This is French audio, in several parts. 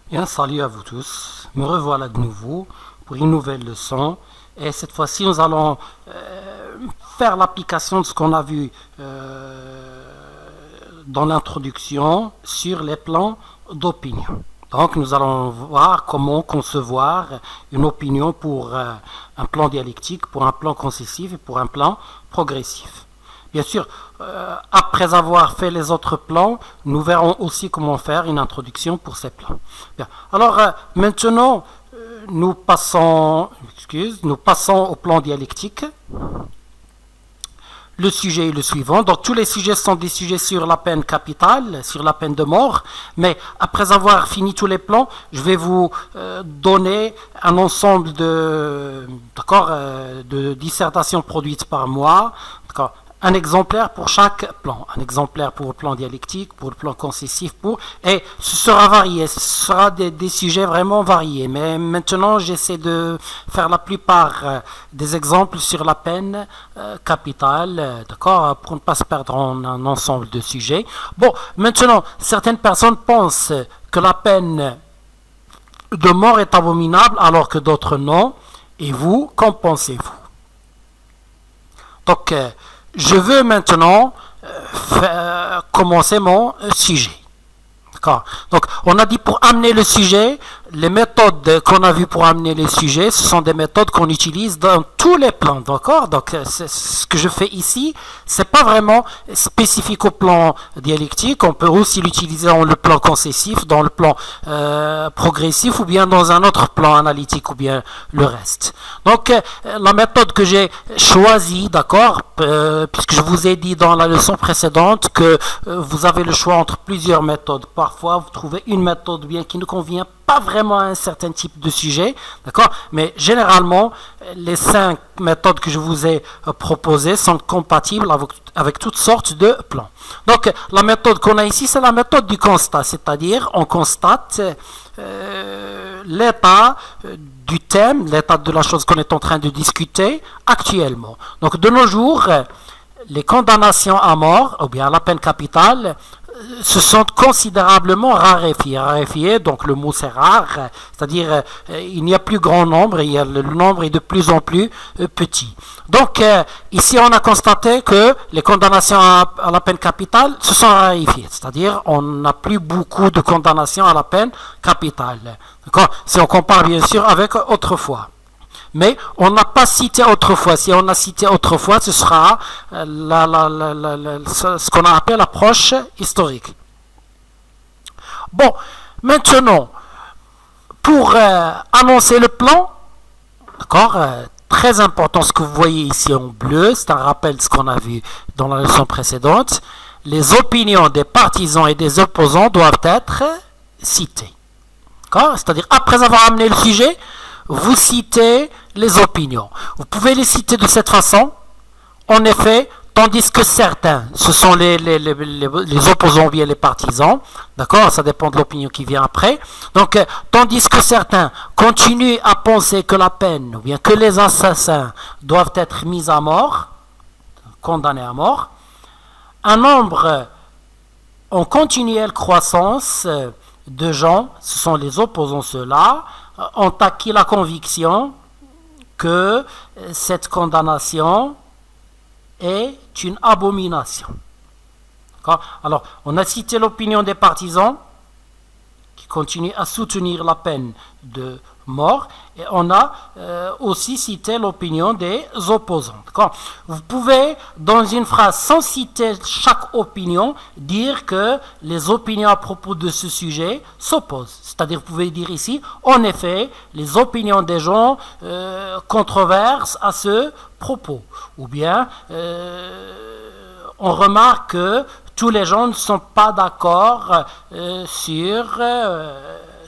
Bien, salut à vous tous. Me revoilà de nouveau pour une nouvelle leçon. Et cette fois-ci, nous allons faire l'application de ce qu'on a vu dans l'introduction sur les plans d'opinion. Donc, nous allons voir comment concevoir une opinion pour un plan dialectique, pour un plan concessif et pour un plan progressif. Bien sûr, après avoir fait les autres plans, nous verrons aussi comment faire une introduction pour ces plans. Bien. Alors, maintenant, nous passons au plan dialectique. Le sujet est le suivant. Donc, tous les sujets sont des sujets sur la peine capitale, sur la peine de mort. Mais après avoir fini tous les plans, je vais vous donner un ensemble de dissertations produites par moi. D'accord. Un exemplaire pour chaque plan, un exemplaire pour le plan dialectique, pour le plan concessif, et ce sera varié, ce sera des sujets vraiment variés. Mais maintenant, j'essaie de faire la plupart des exemples sur la peine capitale, d'accord, pour ne pas se perdre en un ensemble de sujets. Bon, maintenant, certaines personnes pensent que la peine de mort est abominable, alors que d'autres non. Et vous, qu'en pensez-vous? Donc, je veux maintenant commencer mon sujet. D'accord. Donc, on a dit pour amener le sujet, les méthodes qu'on a vues pour amener les sujets, ce sont des méthodes qu'on utilise dans tous les plans. D'accord. Donc, ce que je fais ici, c'est pas vraiment spécifique au plan dialectique. On peut aussi l'utiliser dans le plan concessif, dans le plan progressif, ou bien dans un autre plan analytique, ou bien le reste. Donc, la méthode que j'ai choisie, d'accord, puisque je vous ai dit dans la leçon précédente que vous avez le choix entre plusieurs méthodes. Parfois, vous trouvez une méthode bien qui ne convient pas vraiment à un certain type de sujet, d'accord? Mais généralement, les 5 méthodes que je vous ai proposées sont compatibles avec toutes sortes de plans. Donc, la méthode qu'on a ici, c'est la méthode du constat, c'est-à-dire on constate l'état du thème, l'état de la chose qu'on est en train de discuter actuellement. Donc, de nos jours, les condamnations à mort, ou bien à la peine capitale, se sont considérablement raréfiées. Raréfiées, donc le mot c'est rare, c'est-à-dire il n'y a plus grand nombre, le nombre est de plus en plus petit. Donc ici on a constaté que les condamnations à la peine capitale se sont raréfiées, c'est-à-dire on n'a plus beaucoup de condamnations à la peine capitale. D'accord ? Si on compare bien sûr avec autrefois. Mais on n'a pas cité autrefois. Si on a cité autrefois, ce sera ce qu'on a appelé l'approche historique. Bon, maintenant, pour annoncer le plan, d'accord, très important ce que vous voyez ici en bleu, c'est un rappel de ce qu'on a vu dans la leçon précédente. Les opinions des partisans et des opposants doivent être citées. D'accord ? C'est-à-dire, après avoir amené le sujet, vous citez les opinions. Vous pouvez les citer de cette façon, en effet, tandis que certains, ce sont les opposants ou bien les partisans, d'accord, ça dépend de l'opinion qui vient après. Donc, tandis que certains continuent à penser que la peine, ou bien que les assassins doivent être mis à mort, condamnés à mort, un nombre en continuelle croissance de gens, ce sont les opposants ceux-là, ont acquis la conviction que cette condamnation est une abomination. Alors, on a cité l'opinion des partisans qui continuent à soutenir la peine de mort, et on a aussi cité l'opinion des opposants. Vous pouvez, dans une phrase, sans citer chaque opinion, dire que les opinions à propos de ce sujet s'opposent. C'est-à-dire, vous pouvez dire ici, en effet, les opinions des gens controversent à ce propos. Ou bien, on remarque que tous les gens ne sont pas d'accord sur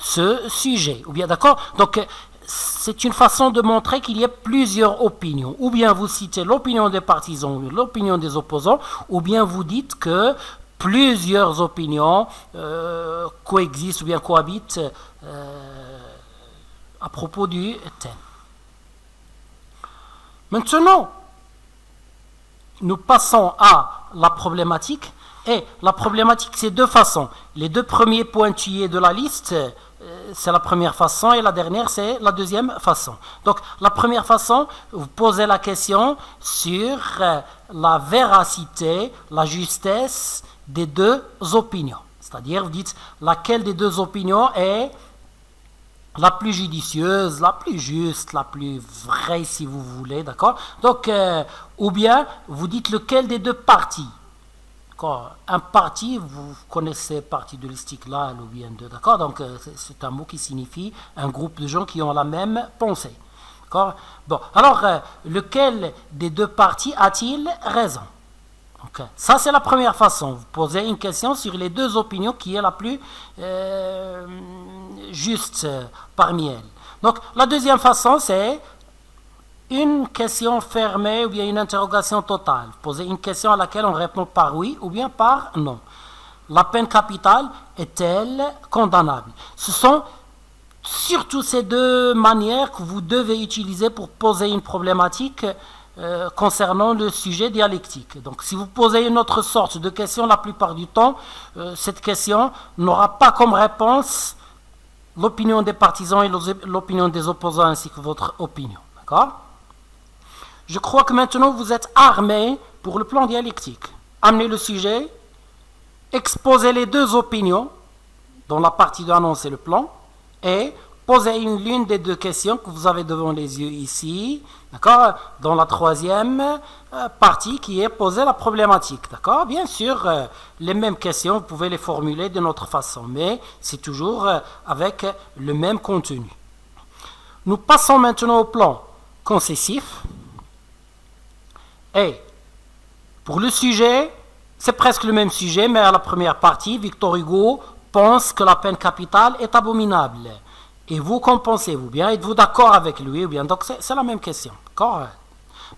ce sujet. Ou bien, d'accord ? Donc, c'est une façon de montrer qu'il y a plusieurs opinions. Ou bien vous citez l'opinion des partisans ou l'opinion des opposants, ou bien vous dites que plusieurs opinions coexistent ou bien cohabitent à propos du thème. Maintenant, nous passons à la problématique. Et la problématique, c'est deux façons. Les deux premiers pointillés de la liste, c'est la première façon et la dernière, c'est la deuxième façon. Donc, la première façon, vous posez la question sur la véracité, la justesse des deux opinions. C'est-à-dire, vous dites laquelle des deux opinions est la plus judicieuse, la plus juste, la plus vraie si vous voulez, d'accord? Donc, ou bien, vous dites lequel des deux partis. Un parti, vous connaissez parti de l'istiqlal ou bien de, d'accord? Donc, c'est un mot qui signifie un groupe de gens qui ont la même pensée. D'accord? Bon, alors, lequel des deux partis a-t-il raison? Donc, ça, c'est la première façon. Vous posez une question sur les deux opinions qui est la plus juste parmi elles. Donc, la deuxième façon, c'est une question fermée ou bien une interrogation totale. Poser une question à laquelle on répond par oui ou bien par non. La peine capitale est-elle condamnable? Ce sont surtout ces deux manières que vous devez utiliser pour poser une problématique concernant le sujet dialectique. Donc, si vous posez une autre sorte de question, la plupart du temps, cette question n'aura pas comme réponse l'opinion des partisans et l'opinion des opposants ainsi que votre opinion. D'accord? Je crois que maintenant vous êtes armés pour le plan dialectique. Amenez le sujet, exposez les deux opinions, dont la partie d'annoncer le plan, et posez l'une des deux questions que vous avez devant les yeux ici, d'accord, dans la troisième partie qui est poser la problématique, d'accord. Bien sûr, les mêmes questions, vous pouvez les formuler d'une autre façon, mais c'est toujours avec le même contenu. Nous passons maintenant au plan concessif. Et pour le sujet, c'est presque le même sujet, mais à la première partie, Victor Hugo pense que la peine capitale est abominable. Et vous, qu'en pensez-vous? Bien, êtes-vous d'accord avec lui ou bien? Donc, c'est la même question. D'accord?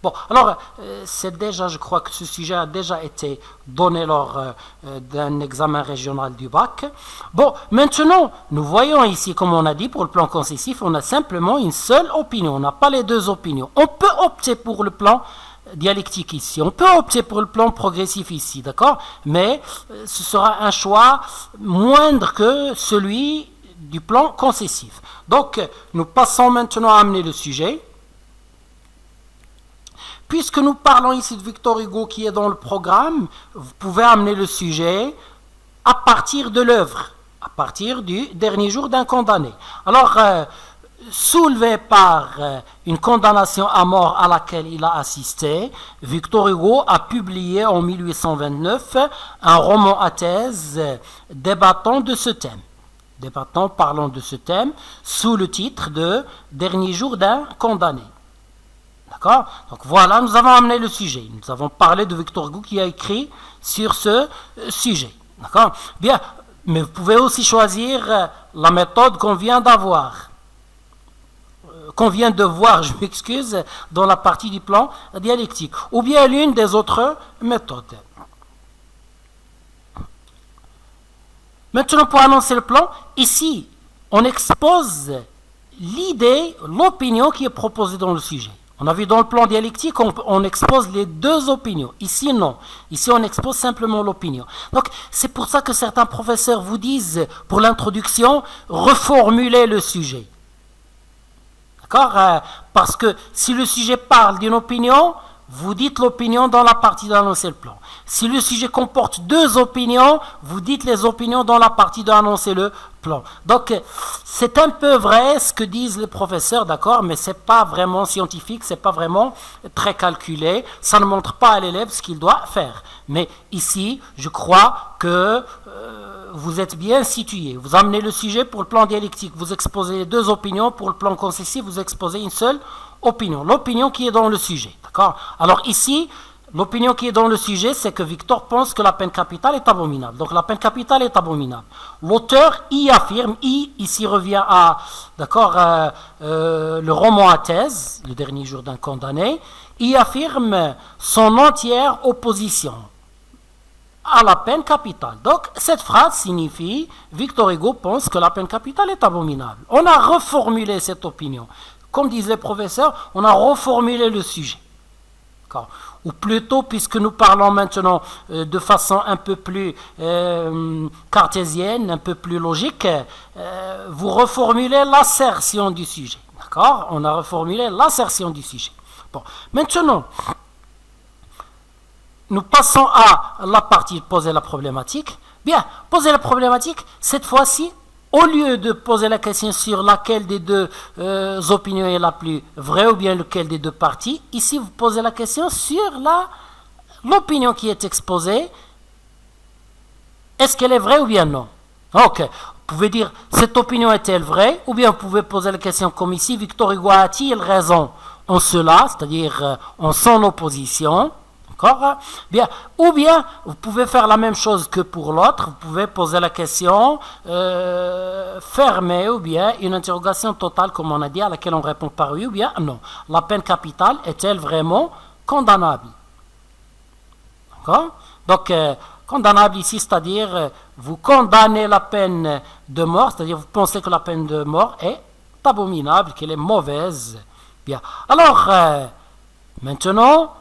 Bon, alors, c'est déjà, je crois que ce sujet a déjà été donné lors d'un examen régional du bac. Bon, maintenant, nous voyons ici, comme on a dit, pour le plan concessif, on a simplement une seule opinion. On n'a pas les deux opinions. On peut opter pour le plan dialectique ici, on peut opter pour le plan progressif ici, d'accord? Mais ce sera un choix moindre que celui du plan concessif. Donc, nous passons maintenant à amener le sujet. Puisque nous parlons ici de Victor Hugo qui est dans le programme, vous pouvez amener le sujet à partir de l'œuvre, à partir du dernier jour d'un condamné. Alors, soulevé par une condamnation à mort à laquelle il a assisté, Victor Hugo a publié en 1829 un roman à thèse débattant de ce thème. Parlant de ce thème, sous le titre de « Dernier jour d'un condamné ». D'accord? Donc voilà, nous avons amené le sujet. Nous avons parlé de Victor Hugo qui a écrit sur ce sujet. D'accord? Bien, mais vous pouvez aussi choisir la méthode qu'on vient d'avoir. Qu'on vient de voir, je m'excuse, dans la partie du plan dialectique. Ou bien l'une des autres méthodes. Maintenant, pour annoncer le plan, ici, on expose l'idée, l'opinion qui est proposée dans le sujet. On a vu dans le plan dialectique, on expose les deux opinions. Ici, non. Ici, on expose simplement l'opinion. Donc, c'est pour ça que certains professeurs vous disent, pour l'introduction, reformulez le sujet. D'accord? Parce que si le sujet parle d'une opinion, vous dites l'opinion dans la partie d'annoncer le plan. Si le sujet comporte deux opinions, vous dites les opinions dans la partie d'annoncer le plan. Donc, c'est un peu vrai ce que disent les professeurs, d'accord, mais c'est pas vraiment scientifique, c'est pas vraiment très calculé. Ça ne montre pas à l'élève ce qu'il doit faire. Mais ici, je crois que vous êtes bien situé. Vous amenez le sujet pour le plan dialectique, vous exposez deux opinions. Pour le plan concessif, vous exposez une seule opinion. L'opinion qui est dans le sujet, d'accord. Alors ici, l'opinion qui est dans le sujet, c'est que Victor pense que la peine capitale est abominable. Donc la peine capitale est abominable. L'auteur y affirme, ici revient à, d'accord, le roman à thèse, le dernier jour d'un condamné, y affirme son entière opposition à la peine capitale. Donc cette phrase signifie, Victor Hugo pense que la peine capitale est abominable. On a reformulé cette opinion. Comme disent les professeurs, on a reformulé le sujet. ou plutôt, puisque nous parlons maintenant de façon un peu plus cartésienne, un peu plus logique, vous reformulez l'assertion du sujet. D'accord? On a reformulé l'assertion du sujet. Bon, maintenant, nous passons à la partie poser la problématique. Bien, poser la problématique, cette fois-ci, au lieu de poser la question sur laquelle des deux opinions est la plus vraie ou bien lequel des deux partis, ici vous posez la question sur l'opinion qui est exposée. Est-ce qu'elle est vraie ou bien non? Ok, vous pouvez dire cette opinion est-elle vraie, ou bien vous pouvez poser la question comme ici, Victor Hugo a-t-il raison en cela, c'est-à-dire en son opposition? Bien, ou bien vous pouvez faire la même chose que pour l'autre, vous pouvez poser la question fermée ou bien une interrogation totale comme on a dit à laquelle on répond par oui ou bien non. La peine capitale est-elle vraiment condamnable? D'accord? Donc condamnable ici, c'est-à-dire vous condamnez la peine de mort, c'est-à-dire vous pensez que la peine de mort est abominable, qu'elle est mauvaise. Bien, alors maintenant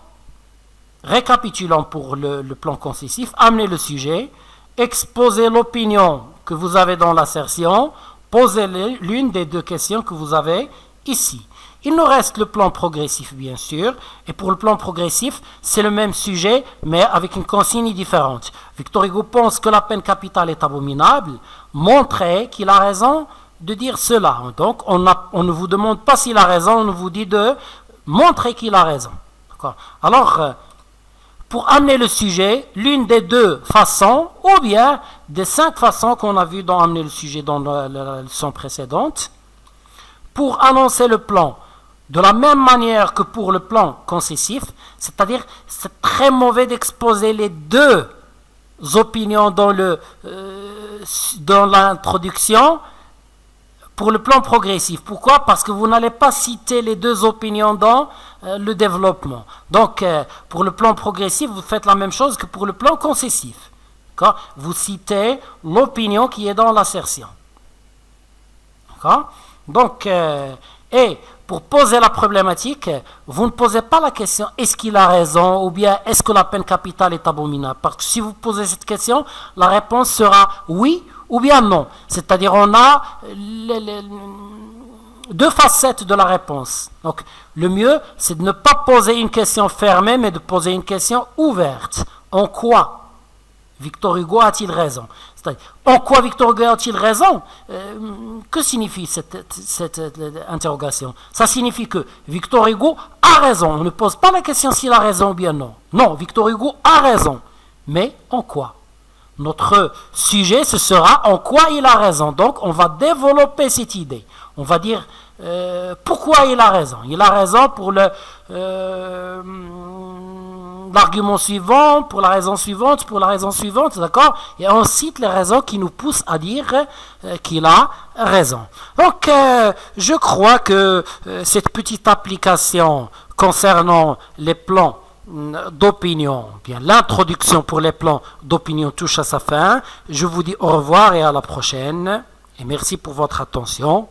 récapitulons pour le plan concessif, amenez le sujet, exposez l'opinion que vous avez dans l'assertion, posez l'une des deux questions que vous avez ici. Il nous reste le plan progressif, bien sûr, et pour le plan progressif, c'est le même sujet, mais avec une consigne différente. Victor Hugo pense que la peine capitale est abominable, montrez qu'il a raison de dire cela. Donc, on ne vous demande pas s'il a raison, on vous dit de montrer qu'il a raison. Alors, pour amener le sujet, l'une des deux façons, ou bien des 5 façons qu'on a vues dans amener le sujet dans la leçon précédente, pour annoncer le plan de la même manière que pour le plan concessif, c'est-à-dire c'est très mauvais d'exposer les deux opinions dans l'introduction pour le plan progressif. Pourquoi? Parce que vous n'allez pas citer les deux opinions dans le développement. Donc, pour le plan progressif, vous faites la même chose que pour le plan concessif. D'accord? Vous citez l'opinion qui est dans l'assertion. D'accord? Donc, et pour poser la problématique, vous ne posez pas la question est-ce qu'il a raison ou bien est-ce que la peine capitale est abominable? Parce que si vous posez cette question, la réponse sera oui ou bien non. C'est-à-dire on a deux facettes de la réponse. Donc le mieux, c'est de ne pas poser une question fermée, mais de poser une question ouverte. En quoi Victor Hugo a-t-il raison? C'est-à-dire, en quoi Victor Hugo a-t-il raison? Que signifie cette interrogation? Ça signifie que Victor Hugo a raison. On ne pose pas la question s'il a raison ou bien non. Non, Victor Hugo a raison. Mais en quoi? Notre sujet, ce sera en quoi il a raison. Donc, on va développer cette idée. On va dire pourquoi il a raison. Il a raison pour l'argument suivant, pour la raison suivante, d'accord? Et on cite les raisons qui nous poussent à dire qu'il a raison. Donc, je crois que cette petite application concernant les plans d'opinion, bien l'introduction pour les plans d'opinion touche à sa fin. Je vous dis au revoir et à la prochaine. Et merci pour votre attention.